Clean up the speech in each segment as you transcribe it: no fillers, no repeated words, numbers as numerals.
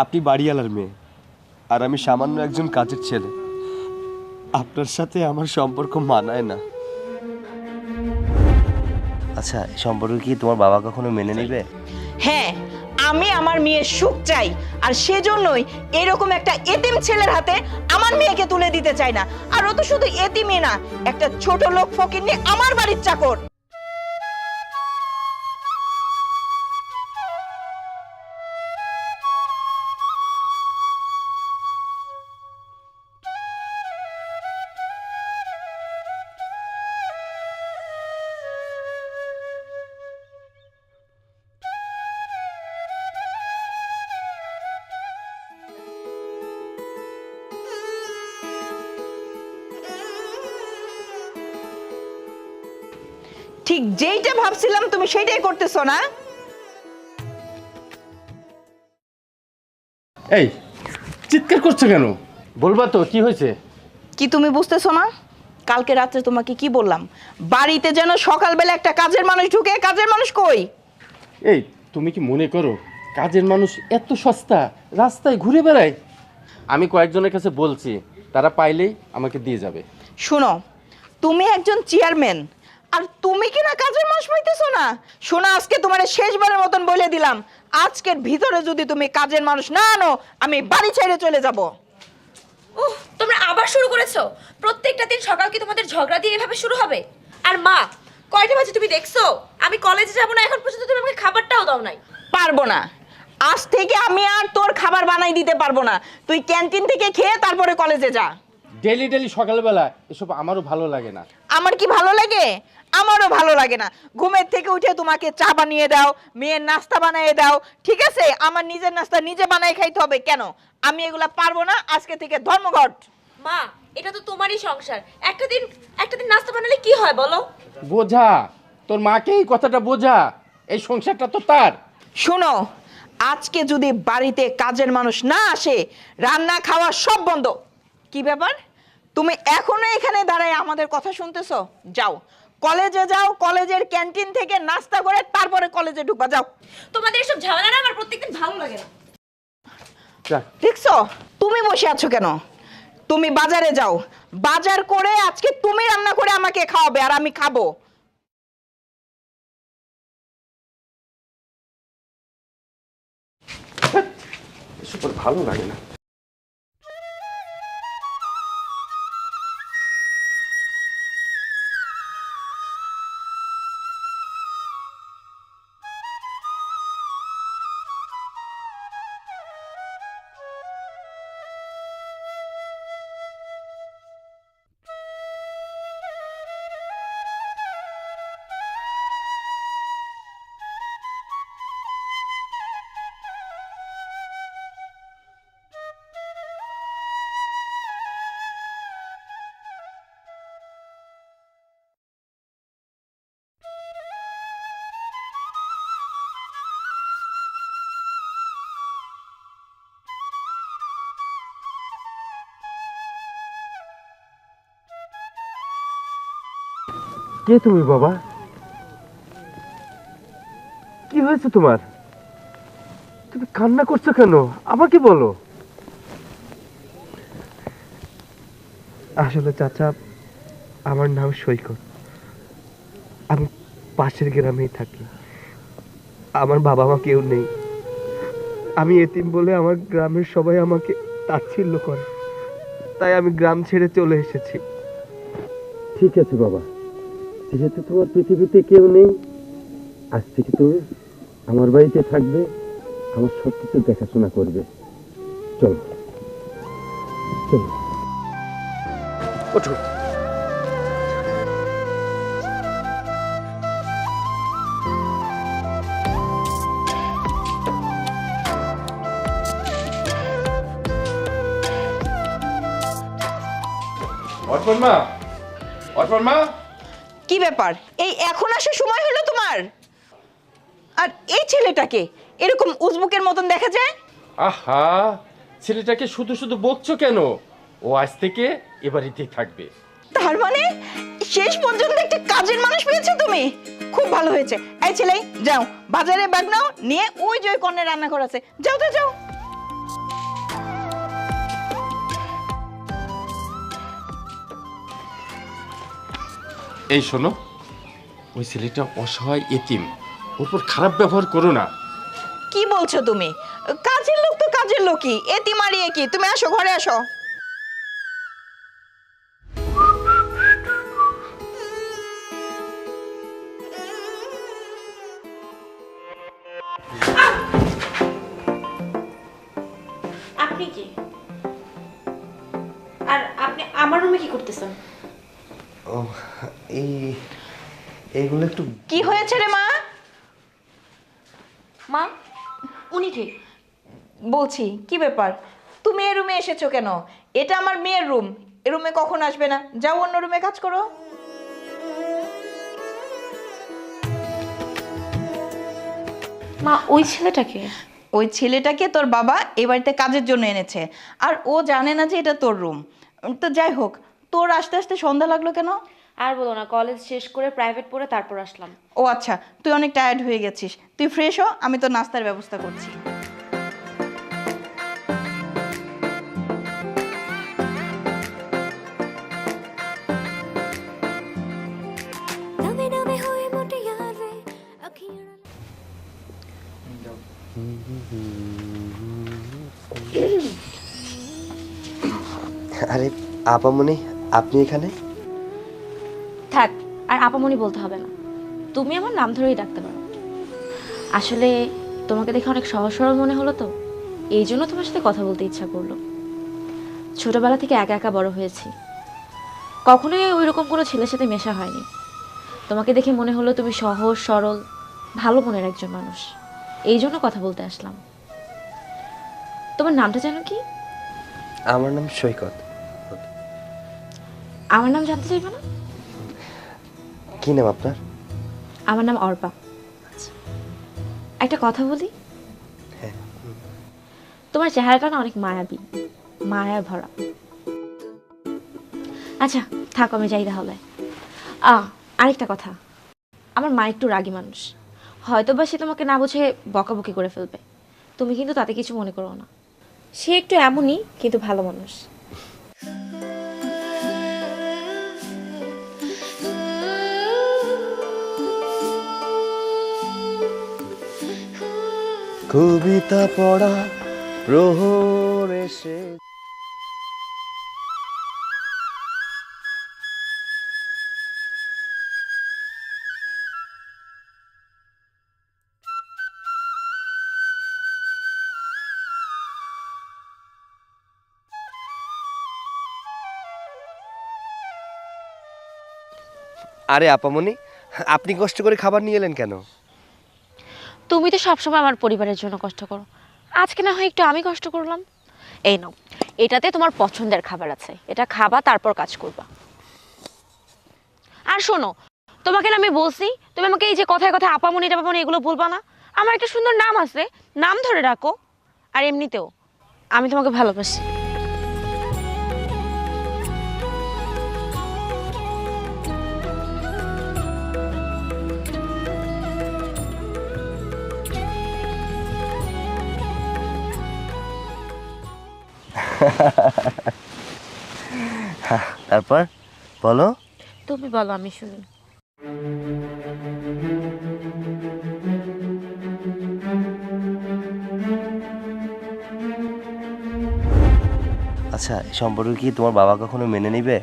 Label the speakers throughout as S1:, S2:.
S1: আপনি বাড়িওয়ালার মেয়ে আর আমি সামান্য একজন কাজের ছেলে। আপনার সাথে আমার সম্পর্ক মানায় না।
S2: আচ্ছা, এই সম্পর্ক কি তোমার বাবা কখনো মেনে নেবে?
S3: হ্যাঁ, আমি আমার মেয়ের সুখ চাই, আর সেজন্যই এরকম একটা এতিম ছেলের হাতে আমার মেয়েকে তুলে দিতে চাই না। আর ও তো শুধু এতিমই না, একটা ছোট লোক ফকিন্নি আমার বাড়ির চাকর। ঠিক যেইটা ভাবছিলাম তুমি সেটাই করতেছো না?
S4: এই চিৎকার করছো কেন? বলবা তো কি হয়েছে?
S3: কি তুমি বুঝতেছো না? কালকে রাত্রে তোমাকে কি বললাম? বাড়িতে যেন সকালবেলা একটা কাজের মানুষ ঢুকে। কাজের মানুষ কই?
S4: এই তুমি কি মনে করো কাজের মানুষ এত সস্তা রাস্তায় ঘুরে বেড়ায়? আমি কয়েকজনের কাছে বলছি, তারা পাইলেই আমাকে দিয়ে যাবে।
S3: শোনো, তুমি একজন চেয়ারম্যান আর তুমি কি না কাজের মানুষ পাইতেছো না? শোনো, আজকে তোমার শেষবারের মতন বলে দিলাম, আজকের ভিতরে যদি তুমি কাজের মানুষ না আনো, আমি বাড়ি ছেড়ে চলে যাব।
S5: উহ, তোমরা আবার শুরু করেছো? প্রত্যেকটা দিন সকাল কি তোমাদের ঝগড়া দিয়ে এভাবে শুরু হবে? আর মা, কয়টা বাজে তুমি দেখছো? আমি কলেজে যাব না, এখন পর্যন্ত তুমি আমাকে খাবারটাও দাও নাই।
S3: পারবো না, আজ থেকে আমি আর তোর খাবার বানাই দিতে পারবো না। তুই ক্যান্টিন থেকে খেয়ে তারপরে কলেজে যা।
S4: ডেলি ডেলি সকালবেলা এসব আমারও ভালো লাগে না।
S3: আমার কি ভালো লাগে? আমারও ভালো লাগে না। ঘুমের থেকে উঠে তোমাকে চা বানিয়ে দাও, মেয়ের নাস্তা বানিয়ে দাও, ঠিক আছে? আমার নিজের নাস্তা নিজে বানিয়ে খাইতে হবে। কেন? আমি এগুলা পারবো না। আজকে থেকে ধর্মঘট।
S5: মা, এটা তো তোমারই সংসার। একটা দিন নাস্তা বানালে কি হয় বলো?
S4: বোঝা, তোর মাকে এই কথাটা বোঝা, এই সংসারটা তো তার।
S3: শোনো, আজকে যদি বাড়িতে কাজের মানুষ না আসে, রান্না খাওয়া সব বন্ধ। কি ব্যাপার? তুমি এখনো এখানে দাঁড়ায় আমাদের কথা শুনতেছো? যাও কলেজে যাও, কলেজের ক্যান্টিন থেকে নাস্তা করে তারপরে কলেজে ঢুকবা। যাও।
S5: তোমাদের এসব ঝামেলা না আমার প্রত্যেকদিন ভালো লাগে না।
S3: দেখছো তুমি বসে আছো কেন? তুমি বাজারে যাও, বাজার করে আজকে তুমি রান্না করে আমাকে খাওয়াবে আর আমি খাবো।
S4: এসব আর ভালো লাগে না। কে তুমি বাবা? কি হয়েছে তোমার? তুমি কান্না করছো কেন? আমাকে বলো।
S1: আসলে চাচা, আমার নাম সৈকত। আমি পাশের গ্রামেই থাকি। আমার বাবা মা কেউ নেই। আমি এতিম বলে আমার গ্রামের সবাই আমাকে তাচ্ছিল্য করে, তাই আমি গ্রাম ছেড়ে চলে এসেছি।
S4: ঠিক আছে বাবা, যেহেতু তোমার পৃথিবীতে কেউ নেই, আজ থেকে তুমি আমার বাড়িতে থাকবে, আমার সব কিছু দেখাশোনা করবে। চলো চলো,
S1: ওঠো।
S4: অর্পণ মা, অর্পণ মা।
S3: কি ব্যাপার? এই এখন আসার সময় হলো তোমার? আর এই ছেলেটাকে এরকম উজবুকের মতন দেখা যায়?
S4: আহা, ছেলেটাকে শুধু শুধু বকছো কেন? ও আজ থেকে এ বাড়িতেই থাকবে।
S3: তার মানে শেষ পর্যন্ত একটা কাজের মানুষ পেয়েছো তুমি। খুব ভালো হয়েছে। এই ছেলে, যাও বাজারে ব্যাগ নাও, নিয়ে ওই যে কর্নার রান্নাঘর আছে, যাও তো যাও।
S6: এই শোনো, ওই ছেলেটা অসহায় এতিম, ওর উপর খারাপ ব্যবহার করো না।
S3: কি বলছো তুমি? কাজের লোক তো কাজের লোকই, এতি মারিয়ে কি? তুমি আসো, ঘরে আসো।
S5: আপনি কি? আর আপনি আমার রুমে কি করতেছেন?
S2: ও এইগুলো একটু
S3: কি হয়েছে রে মা?
S5: মা, উনি কে?
S3: বলছি কি ব্যাপার, তুমি এই রুমে এসেছো কেন? এটা আমার মেয়ের রুম, এ রুমে কখন আসবে না? যাও অন্য রুমে কাজ করো।
S5: মা, ওই ছেলেটাকে?
S3: ওই ছেলেটাকে তোর বাবা এই বাড়িতে কাজের জন্য এনেছে, আর ও জানে না যে এটা তোর রুম। তো যাই হোক, তোর আসতে আসতে সন্ধ্যা লাগলো কেন?
S5: আর বলো না, কলেজ শেষ করে প্রাইভেট পড়ে তারপর আসলাম।
S3: ও আচ্ছা, তুই অনেক টায়ার্ড হয়ে গেছিস, তুই ফ্রেশ হ, আমি তোর নাস্তার ব্যবস্থা করছি।
S7: ਨਵੇਂ ਨਵੇਂ ਹੋਏ ਮੁਟਿਆਰ ਵੇ ਅੱਖੀਆਂ
S2: আরে আপামনি, আপনি এখানে?
S5: থাক, আর আপামনি বলতে হবে না, তুমি আমার নাম ধরেই ডাকতে পারো। আসলে তোমাকে দেখে অনেক সহজ সরল মনে হলো, তো এই জন্য তোমার সাথে কথা বলতে ইচ্ছা করলো। ছোটবেলা থেকে একা একা বড় হয়েছি, কখনোই ওইরকম কোনো ছেলের সাথে মেশা হয়নি। তোমাকে দেখে মনে হলো তুমি সহজ সরল ভালো মনের একজন মানুষ, এই জন্য কথা বলতে আসলাম। তোমার নামটা জানো কি?
S2: আমার নাম সৈকত।
S5: আমার নাম জানতে চাইবে না?
S2: কি নাম আপনার?
S5: আমার নাম অর্পা। একটা কথা বলি,
S2: হ্যাঁ।
S5: তোমার চেহারাটা না অনেক মায়াবী, মায়া ভরা। আচ্ছা থাক, আমি যাই তাহলে। আরেকটা কথা, আমার মা একটু রাগী মানুষ, হয়তো বা সে তোমাকে না বুঝে বকাবকি করে ফেলবে, তুমি কিন্তু তাতে কিছু মনে করো না। সে একটু এমনই, কিন্তু ভালো মানুষ।
S2: কবিতা পড়া প্রহর এসে আরে আপামনি, আপনি কষ্ট করে খাবার নিয়ে এলেন কেন?
S5: তুমি তো সবসময় আমার পরিবারের জন্য কষ্ট করো, আজকে না হয় একটু আমি কষ্ট করলাম। এই নাও, এটাতে তোমার পছন্দের খাবার আছে, এটা খাবা তারপর কাজ করবা। আর শোনো, তোমাকে না আমি বলছি তুমি আমাকে এই যে কথায় কথায় আপামনি টাপামনি এগুলো বলবা না। আমার একটা সুন্দর নাম আছে, নাম ধরে রাখো। আর এমনিতেও আমি তোমাকে ভালোবাসি।
S2: তারপর বলো।
S5: তুমি বলো, আমি শুনি।
S2: আচ্ছা, এই সম্পর্ক কি তোমার বাবা কখনো মেনে নিবে?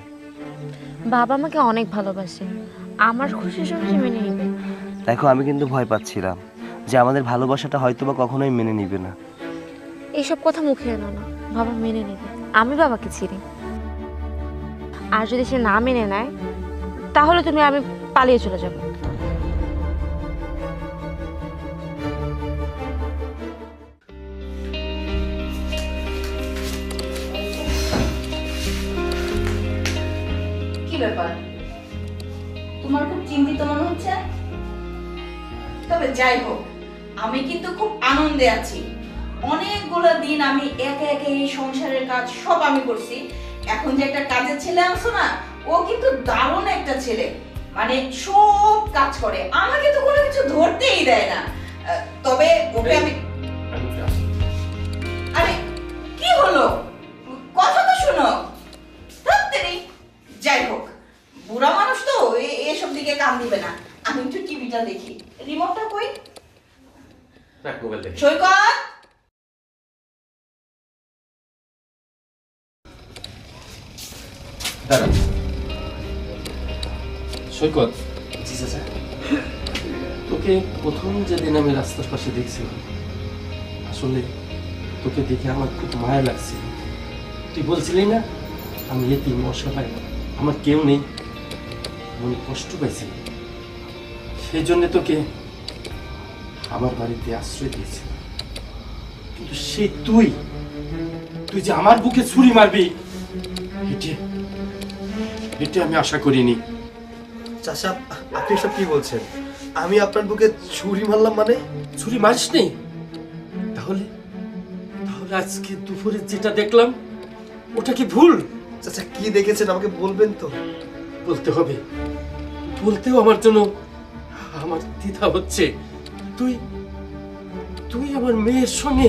S5: বাবা আমাকে অনেক ভালোবাসে, আমার খুশি খুশি মেনে নিবে।
S2: দেখো, আমি কিন্তু ভয় পাচ্ছিলাম যে আমাদের ভালোবাসাটা হয়তো বা কখনোই মেনে নিবে না।
S5: এইসব কথা মুখে এনো না, বাবা মেনে নেবে। আমি বাবাকে চিনি, আর যদি সে না মেনে নেয় তাহলে আমি পালিয়ে চলে যাব।
S3: কি ব্যাপার, তোমার খুব চিন্তিত মনে হচ্ছে? তবে যাই হোক, আমি কিন্তু খুব আনন্দে আছি। অনেকগুলো দিন আমি একে একে এই সংসারের কাজ সব আমি করছি। এখন যে একটা কাজের ছেলে আনছো না, ও কিন্তু দারুণ একটা ছেলে, মানে সব কাজ করে, আমাকে তো কোনো কিছু ধরতেই দেয় না। তবে ওকে আমি আরে কি হলো, কথা তো শোনো। যাই হোক, বুড়া মানুষ তো এসব সৈকত,
S6: দাঁড়া সৈকত,
S2: জি চাচা।
S6: তোকে প্রথম যেদিন আমি রাস্তার পাশে দেখছিলাম, আসলে তোকে দেখে আমার খুব মায়া লাগছিল। তুই বলছিলি না আমি এতিম, অসহায়, আমার কেউ নেই, মনে কষ্ট পাইছি, সেই জন্য তোকে আমার বাড়িতে আশ্রয় দিয়েছি। কিন্তু সেই তুই তুই যে আমার বুকে ছুরি মারবি, এটা আমি আশা করিনি।
S1: চাচা, আপনি সব কি বলছেন? আমি আপনার বুকে ছুরি মারলাম মানে?
S6: ছুরি মারিস নি? তাহলে তাহলে আজকে দুপুরে যেটা দেখলাম ওটা কি ভুল?
S1: চাচা, কি দেখেছেন আমাকে বলবেন তো?
S6: বলতে হবে, বলতেও আমার জন্য আমার দ্বিধা হচ্ছে। তুই তুই আমার মেয়ের সঙ্গে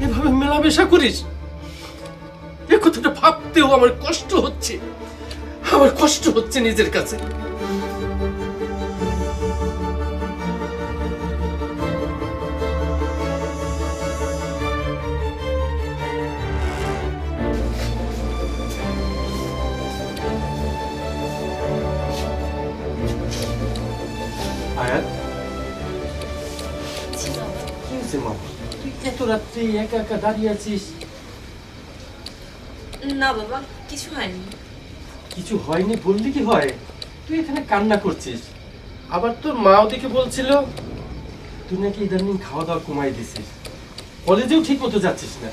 S6: এভাবে মেলামেশা করিস, এ কথাটা ভাবতেও আমার কষ্ট হচ্ছে, আমার কষ্ট হচ্ছে নিজের কাছে। আয়াত, কি হয়েছে মা? তুই এত রাত্রে একা একা দাঁড়িয়ে আছিস?
S5: না বাবা, কিছু হয়নি।
S6: কিছু হয়নি বললি কি হয়? তুই এখানে কান্না করছিস, আবার তোর মা ওদিকে বলছিল তুই নাকি ইদানিং খাওয়া দাওয়া কমাই দিছিস, কলেজেও ঠিক মতো যাচ্ছিস না।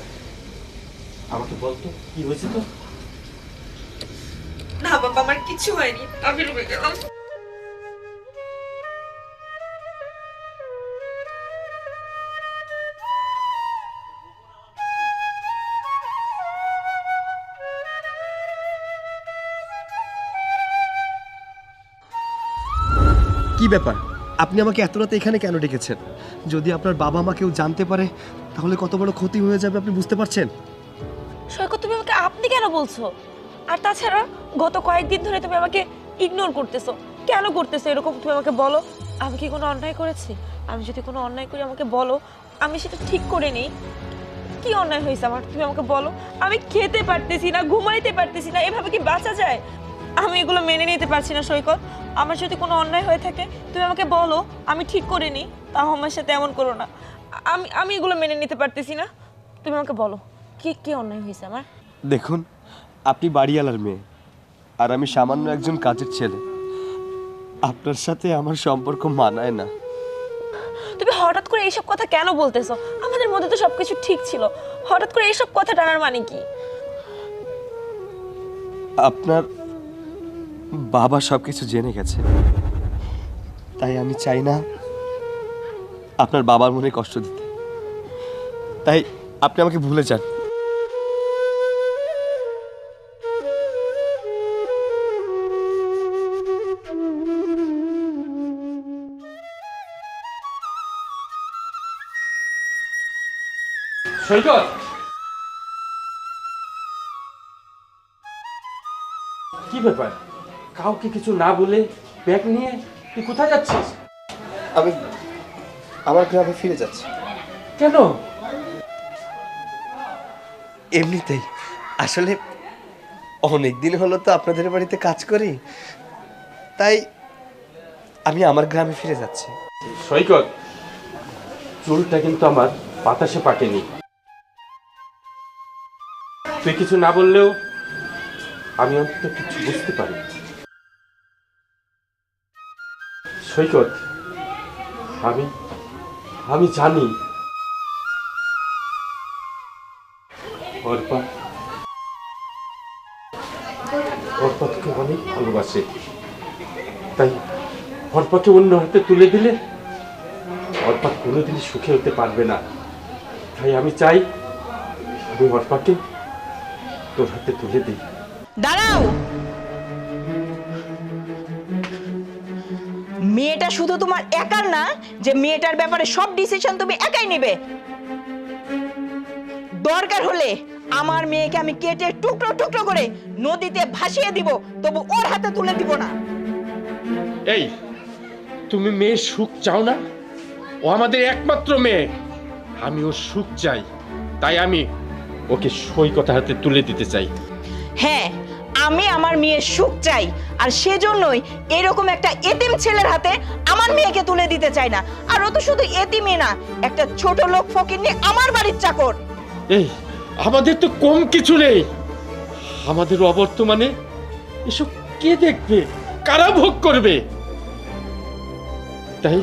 S6: আমাকে বলতো কি হয়েছে তো?
S5: না বাবা, আমার কিছু হয়নি, আমি রুমে গেলাম।
S1: কি ব্যাপার? আপনি আমাকে এত রাতে এখানে কেন ডেকেছেন? যদি আপনার বাবা মা কেউ জানতে পারে তাহলে কত বড় ক্ষতি হয়ে যাবে আপনি বুঝতে পারছেন?
S8: সৈকত, তুমি আমাকে আপনি কেন বলছো? আর তাছাড়া গত কয়েকদিন ধরে তুমি আমাকে ইগনোর করতেছো। কেন করতেছো এরকম? তুমি আমাকে বলো, আমি কি কোনো অন্যায় করেছি? আমি যদি কোনো অন্যায় করি আমাকে বলো, আমি সেটা ঠিক করে নিই। কি অন্যায় হয়েছে আমার? তুমি আমাকে বলো। আমি খেতে পারতেছি না, ঘুমাইতে পারতেছি না, এভাবে কি বাঁচা যায়? আমি এগুলো মেনে নিতে পারছি না সৈকত। আমার যদি কোনো অন্যায় হয়ে থাকে তুমি আমাকে বলো, আমি ঠিক করে নিই। তাও আমার সাথে এমন করো না। আমি এগুলো মেনে নিতে পারতেছি না। তুমি আমাকে বলো, কি কি অন্যায় হয়েছে আমার?
S1: দেখুন, আপনি বাড়িওয়ালার মেয়ে আর আমি সামান্য একজন কাজের ছেলে। আপনার সাথে আমার সম্পর্ক মানায় না।
S8: তুমি হঠাৎ করে এইসব কথা কেন বলতেছো? আমাদের মধ্যে তো সবকিছু ঠিক ছিল, হঠাৎ করে এইসব কথা টানার মানে কি?
S1: আপনার বাবা সবকিছু জেনে গেছে, তাই আমি চাই না আপনার বাবার মনে কষ্ট দিতে। তাই আপনি আমাকে ভুলে যান।
S6: সৈকত, কি ব্যাপার? কাউকে কিছু না বলে ব্যাগ নিয়ে তুই কোথায় যাচ্ছিস?
S1: আমি আমার গ্রামে ফিরে যাচ্ছি।
S6: কেন?
S1: এমনিতেই। আসলে অনেক দিন হলো তো আপনাদের বাড়িতে কাজ করি, তাই আমি আমার গ্রামে ফিরে যাচ্ছি।
S6: সৈকত, চুলটা কিন্তু আমার বাতাসে পাকেনি। তুই কিছু না বললেও আমি অন্তত কিছু বুঝতে পারি। সৈকত, আমি জানি অর্পা তোকে অনেক ভালোবাসে, তাই অর্পাকে অন্য হাতে তুলে দিলে অর্পা কোনোদিনই সুখে হতে পারবে না। তাই আমি চাই আমি অর্পাকে তোর হাতে তুলে দিই।
S3: দাঁড়াও। মেয়েটা শুধু তোমার একার না যে মেয়েটার ব্যাপারে সব ডিসিশন তুমি একাই নেবে। দরকার হলে আমার মেয়েকে আমি কেটে টুকরো টুকরো করে নদীতে ভাসিয়ে দিব, তবু ওর হাতে তুলে দিব না।
S6: এই, তুমি মেয়ের সুখ চাও না? ও আমাদের একমাত্র মেয়ে,
S9: আমি ওর সুখ চাই, তাই আমি ওকে সৈকত হাতে তুলে দিতে চাই।
S3: হ্যাঁ, আমি আমার মেয়ের সুখ চাই, আর সেজন্যই এরকম একটা এতিম ছেলের হাতে আমার মেয়েকে তুলে দিতে চাই না। আর ও তো শুধু এতিমই না, একটা ছোট লোক ফকিন্নি আমার বাড়ির চাকর।
S9: এই আমাদের তো কম কিছু নেই, আমাদের অবর্তমানে এসব কে দেখবে, কারা ভোগ করবে? তাই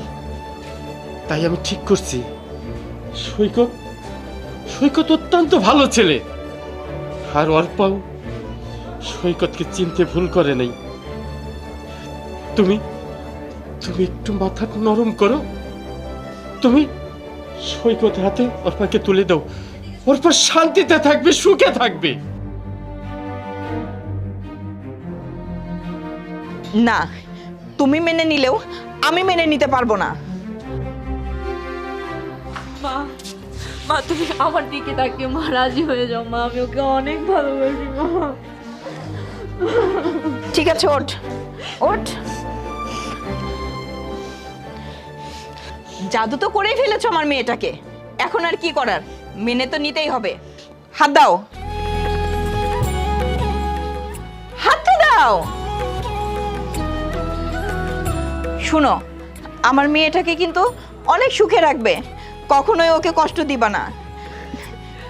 S9: তাই আমি ঠিক করছি, সৈকত সৈকত অত্যন্ত ভালো ছেলে, আর অর্পাও সৈকতকে চিনতে ভুল করে নাই। তুমি তুমি একটু মাথা নরম করো, তুমি সৈকত হাতে অর্পাকে তুলে দাও, অর্পা শান্তিতে থাকবে, সুখে থাকবে।
S3: না, তুমি মেনে নিলেও আমি মেনে নিতে পারবো না।
S5: মা, মা তুমি আমার দিকে তাকিয়ে মা রাজি হয়ে যাও মা, আমি ওকে অনেক ভালোবাসি মা।
S3: ঠিক আছে, ওঠ ওঠ। জাদু তো করেই ফেলেছো আমার মেয়েটাকে, এখন আর কি করার, মেনে তো নিতেই হবে। হাত দাও, হাতটা দাও। শুনো, আমার মেয়েটাকে কিন্তু অনেক সুখে রাখবে, কখনোই ওকে কষ্ট দিবা না।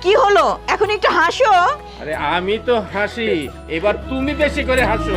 S3: কি হলো, এখন একটু হাসো।
S9: আরে আমি তো হাসি, এবার তুমি বেশি করে হাসো।